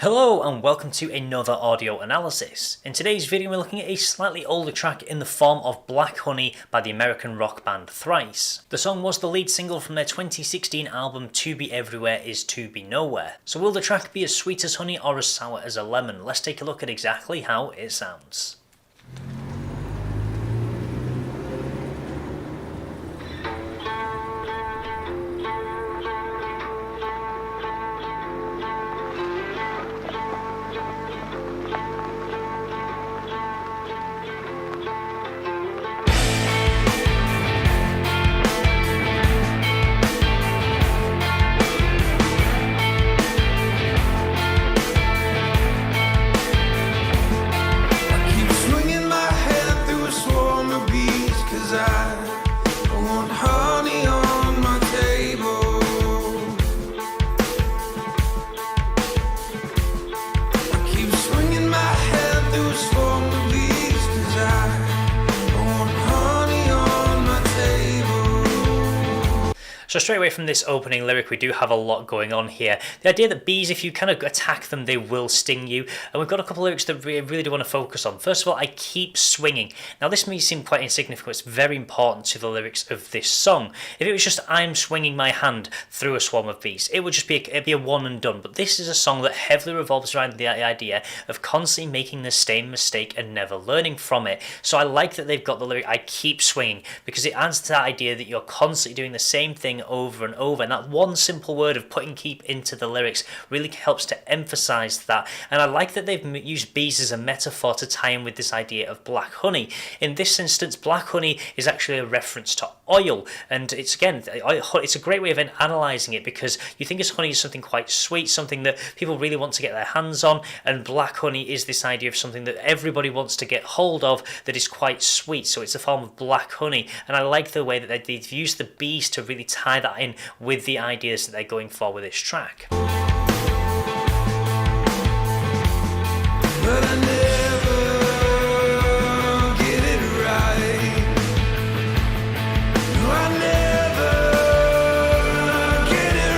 Hello and welcome to another audio analysis. In today's video we're looking at a slightly older track in the form of Black Honey by the American rock band Thrice. The song was the lead single from their 2016 album To Be Everywhere Is To Be Nowhere. So will the track be as sweet as honey or as sour as a lemon? Let's take a look at exactly how it sounds. So straight away from this opening lyric we do have a lot going on here. The idea that bees, if you kind of attack them, they will sting you. And we've got a couple of lyrics that we really do want to focus on. First of all, I keep swinging. Now this may seem quite insignificant, it's very important to the lyrics of this song. If it was just I'm swinging my hand through a swarm of bees, it would just be a one and done. But this is a song that heavily revolves around the idea of constantly making the same mistake and never learning from it. So I like that they've got the lyric I keep swinging, because it adds to that idea that you're constantly doing the same thing over and over, and that one simple word of putting keep into the lyrics really helps to emphasize that. And I like that they've used bees as a metaphor to tie in with this idea of black honey. In this instance, black honey is actually a reference to oil, and it's a great way of analyzing it, because you think of honey as something quite sweet, something that people really want to get their hands on, and black honey is this idea of something that everybody wants to get hold of that is quite sweet. So it's a form of black honey, and I like the way that they've used the bees to really tie that in with the ideas that they're going for with this track. But I never get it right. No, I never get it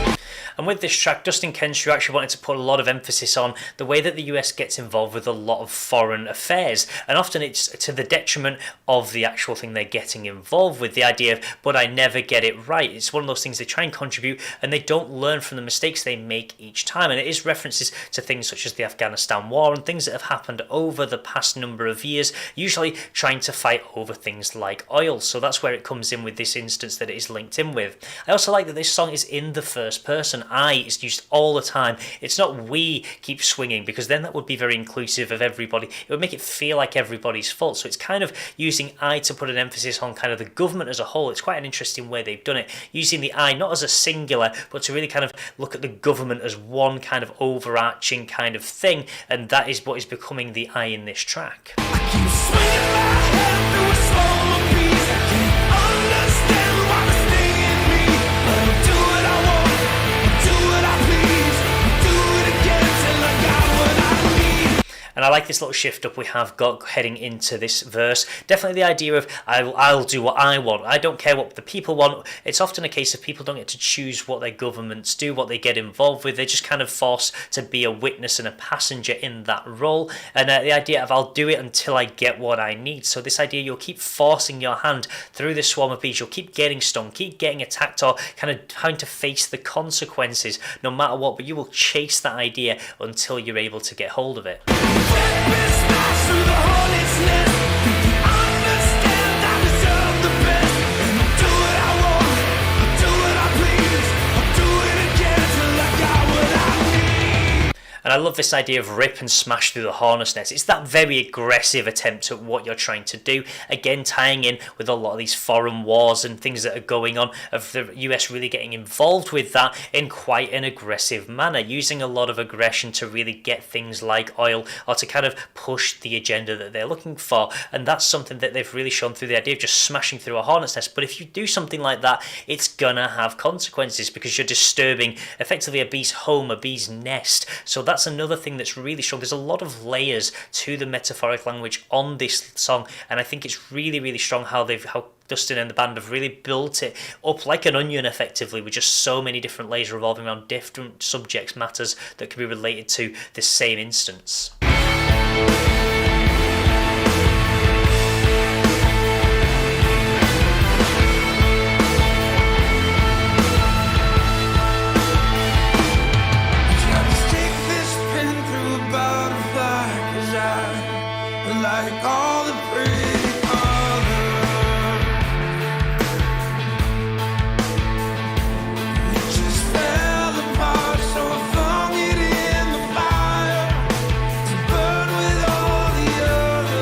right. And with this track, Dustin Kensrue actually wanted to put a lot of emphasis on the way that the US gets involved with a lot of foreign affairs, and often it's to the detriment of the actual thing they're getting involved with. The idea of, but I never get it right. It's one of those things they try and contribute and they don't learn from the mistakes they make each time. And it is references to things such as the Afghanistan war and things that have happened over the past number of years, usually trying to fight over things like oil. So that's where it comes in with this instance that it is linked in with. I also like that this song is in the first person. I is used all the time. It's not we keep swinging, because then that would be very inclusive of everybody. It would make it feel like everybody's fault. So it's kind of using I to put an emphasis on kind of the government as a whole. It's quite an interesting way they've done it, using the I not as a singular, but to really kind of look at the government as one kind of overarching kind of thing, and that is what is becoming the I in this track. I keep swinging my head through a storm of bees. I can't understand why they're stinging me. But I'll do what I want, I'll do what I please, I'll do it again till I got what I need. And I like this little shift up we have got heading into this verse. Definitely the idea of I'll do what I want. I don't care what the people want. It's often a case of people don't get to choose what their governments do, what they get involved with. They're just kind of forced to be a witness and a passenger in that role. And the idea of I'll do it until I get what I need. So this idea you'll keep forcing your hand through this swarm of bees. You'll keep getting stung, keep getting attacked, or kind of having to face the consequences no matter what. But you will chase that idea until you're able to get hold of it. And I love this idea of rip and smash through the hornet's nest. It's that very aggressive attempt at what you're trying to do. Again, tying in with a lot of these foreign wars and things that are going on, of the US really getting involved with that in quite an aggressive manner, using a lot of aggression to really get things like oil, or to kind of push the agenda that they're looking for. And that's something that they've really shown through the idea of just smashing through a hornet's nest. But if you do something like that, it's gonna have consequences, because you're disturbing effectively a bee's home, a bee's nest. So that's that's another thing that's really strong. There's a lot of layers to the metaphoric language on this song, and I think it's really, really strong how Dustin and the band have really built it up like an onion, effectively, with just so many different layers revolving around different subjects, matters that can be related to this same instance. Like all the pretty colors, it just fell apart, so I flung it in the fire to burn with all the others.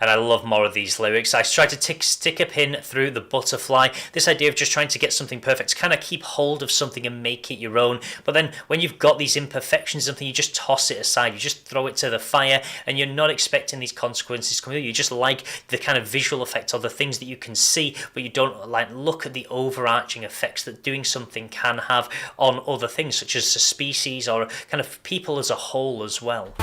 And I love more of these lyrics. I tried to stick a pin through the butterfly. This idea of just trying to get something perfect, to kind of keep hold of something and make it your own. But then when you've got these imperfections, something, you just toss it aside. You just throw it to the fire, and you're not expecting these consequences to come through. You just like the kind of visual effect, or the things that you can see, but you don't like look at the overarching effects that doing something can have on other things, such as a species or kind of people as a whole as well.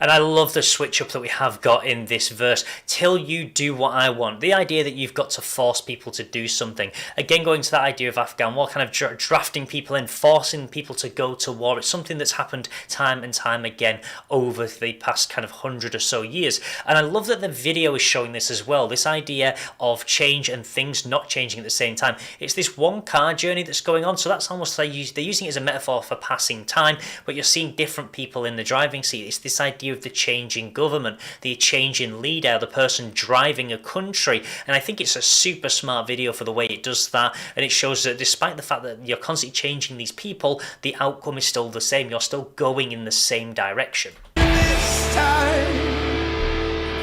And I love the switch up that we have got in this verse. Till you do what I want. The idea that you've got to force people to do something. Again, going to that idea of Afghan war, kind of drafting people in, forcing people to go to war. It's something that's happened time and time again over the past kind of 100 or so years. And I love that the video is showing this as well. This idea of change and things not changing at the same time. It's this one car journey that's going on. So that's almost like they're using it as a metaphor for passing time, but you're seeing different people in the driving seat. It's this idea of the change in government, the change in leader, the person driving a country. And I think it's a super smart video for the way it does that, and it shows that despite the fact that you're constantly changing these people, the outcome is still the same. You're still going in the same direction. This time,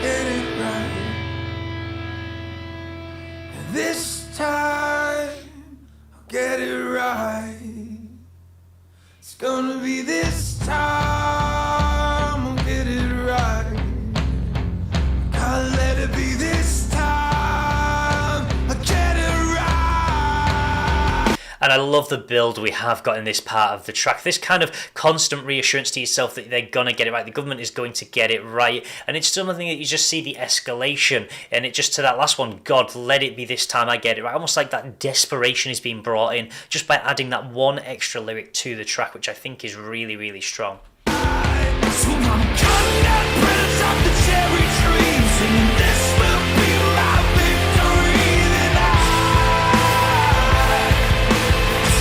get it right. This time, I'll get it right. It's gonna be this time, I'll get it right. I'll let it be this time, I'll get it right. And I love the build we have got in this part of the track. This kind of constant reassurance to yourself that they're going to get it right. The government is going to get it right. And it's something that you just see the escalation. And it just to that last one, God, let it be this time I get it right. Almost like that desperation is being brought in just by adding that one extra lyric to the track, which I think is really, really strong. So I'm cutting that branch off the cherry tree, singing this will be my victory. Then I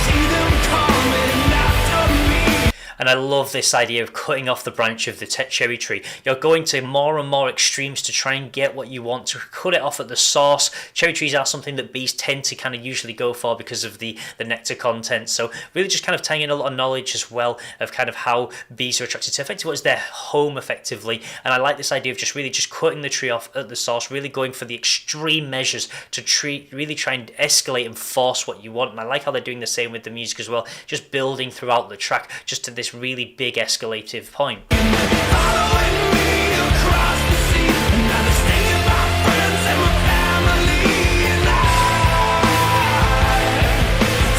see them coming after me. And I love this idea of cutting off the branch of the cherry tree. You're going to more and more extremes to try and get what you want, to cut it off at the source. Cherry trees are something that bees tend to kind of usually go for because of the nectar content. So really just kind of tying in a lot of knowledge as well of kind of how bees are attracted to effectively what is their home effectively. And I like this idea of just really just cutting the tree off at the source, really going for the extreme measures to really try and escalate and force what you want. And I like how they're doing the same with the music as well, just building throughout the track just to this really big escalative point. Following me across the sea, and now they're stinging my friends and my family. And I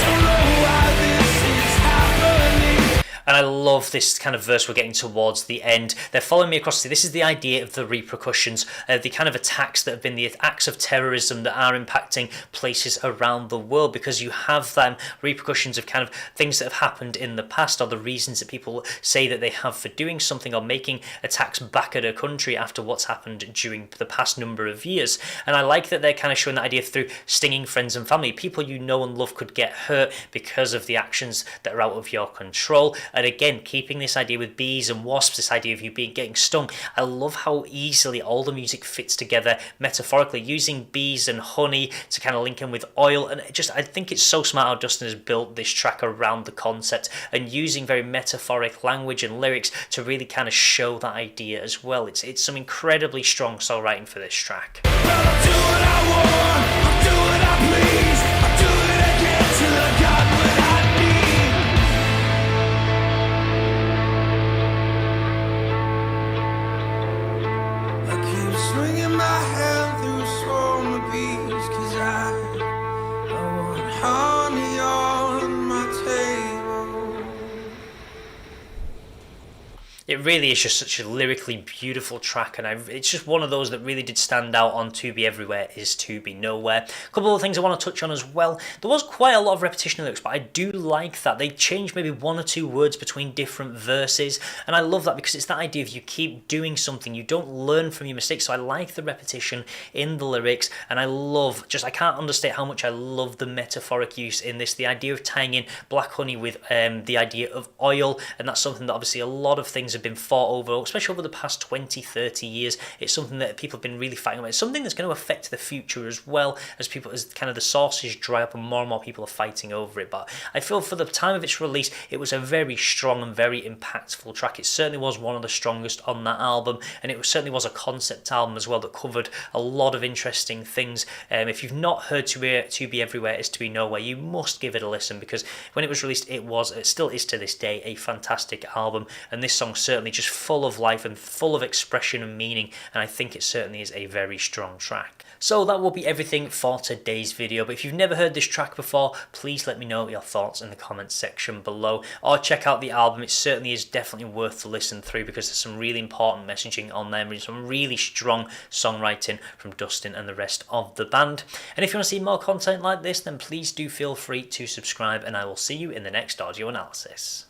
don't know why this is happening. And I love this kind of verse we're getting towards the end. They're following me across. This is the idea of the repercussions, the kind of attacks that have been the acts of terrorism that are impacting places around the world, because you have them repercussions of kind of things that have happened in the past, or the reasons that people say that they have for doing something or making attacks back at a country after what's happened during the past number of years. And I like that they're kind of showing that idea through stinging friends and family. People you know and love could get hurt because of the actions that are out of your control. And again, keeping escaping, this idea with bees and wasps, this idea of you getting stung. I love how easily all the music fits together metaphorically, using bees and honey to kind of link in with oil. And I think it's so smart how Dustin has built this track around the concept and using very metaphoric language and lyrics to really kind of show that idea as well. It's some incredibly strong songwriting for this track. Well, I'll do what I want, I'll do what I please, I'll do it again till I got what I need. I keep swinging my hand through a swarm of bees, 'cause I want honey on my table. It really is just such a lyrically beautiful track, and it's just one of those that really did stand out on To Be Everywhere Is To Be Nowhere. A couple of things I want to touch on as well. There was quite a lot of repetition in lyrics, but I do like that. They changed maybe one or two words between different verses, and I love that because it's that idea of you keep doing something, you don't learn from your mistakes. So I like the repetition in the lyrics, and I can't understate how much I love the metaphoric use in this. The idea of tying in black honey with the idea of oil, and that's something that obviously a lot of things have been fought over, especially over the past 20-30 years. It's something that people have been really fighting about. It's something that's going to affect the future as well, as kind of the sources dry up and more people are fighting over it. But I feel for the time of its release, it was a very strong and very impactful track. It certainly was one of the strongest on that album, and it certainly was a concept album as well that covered a lot of interesting things. If you've not heard To Be Everywhere Is To Be Nowhere, you must give it a listen, because when it was released, it still is to this day a fantastic album, and this song certainly just full of life and full of expression and meaning, and I think it certainly is a very strong track. So that will be everything for today's video, but if you've never heard this track before, please let me know your thoughts in the comments section below, or check out the album. It certainly is definitely worth to listen through, because there's some really important messaging on there and some really strong songwriting from Dustin and the rest of the band. And if you want to see more content like this, then please do feel free to subscribe, and I will see you in the next audio analysis.